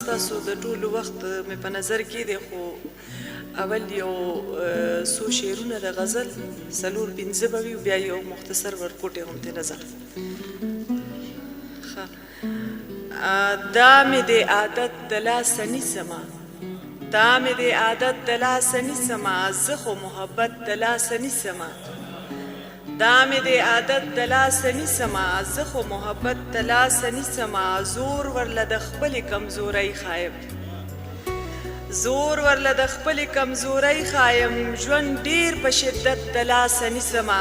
تاسو د ټولو وخت مې په نظر کې دی خو اول یو څو شعرونه د غزل څلور پنځه به وي بیا یو مختصر ورکوټی غوندې نظر دا مې د عادت د لاسه نیسمه دا مې د عادت د لاسه نیسمه زه خو محبت د لاسه نیسمه دا مې د عادت د لاسه نیسمه زه خو محبت د لاسه نیسمه زور ورله د خپلې کمزورۍ ښایم زور ورله د خپلې کمزورۍ ښایم ژوند ډېر په شدت د لاسه نیسمه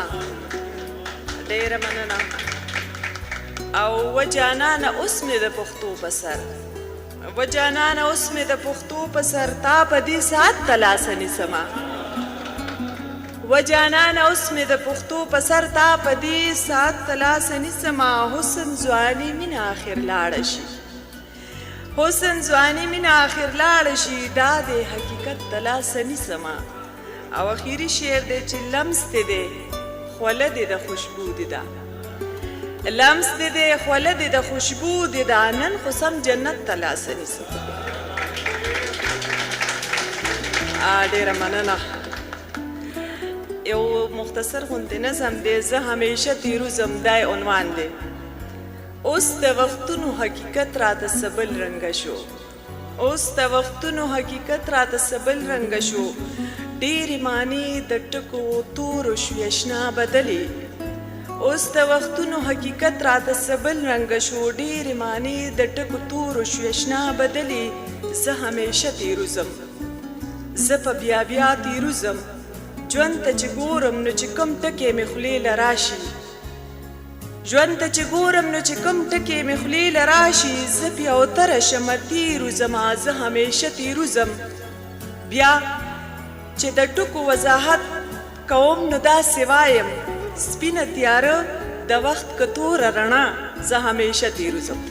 ډېره مننه او و جانانه اوس مې د پښتو په سر و جانانه اوس مې د پښتو په سر تا په دې ساعت د لاسه نیسمه و جانانه اوس مې د پښتو په سر تا په دې ساعت د لاسه نیسمه حسن ځواني مینه آخر لاړه شي حسن ځواني مینه آخر لاړه شي دا د حقیقت د لاسه نیسمه او اخري شعر دی چې لمس دې دی خوله دې د خوشبو دې ده لمس دې دی خوله دې د خوشبو دې ده نن خو سم جنت ته لاسه نیسمه ډېره مننه یو مختصر غوندې نظم دی زه همیشه تیروزم دای عنوان دی اوس د وختونو حقیقت راته سبل رنګه شو اوس د وختونو حقیقت راته سبل رنګه شو ډېرې معنی د ټکو تورو شوې اشنا بدلې اوس د وختونو حقیقت راته سبل رنګه شو ډېرې معنی د ټکو تورو شوې اشنا بدلې زه همیشه تیروزم زه په بیا بیا تیروزم ژوند ته چې ګورم نو چې کوم ټکې مې خولې له راشي ژوند ته چې ګورم نو چې کوم ټکې مې خولې له راشي زه پیاوتره شمه تیروزمه زه همیشه تیروزم بیا چې د ټکو وضاحت کوم نو داسې وایم سپینه تیاره د وخت که توره رڼا زه همیشه تیروزم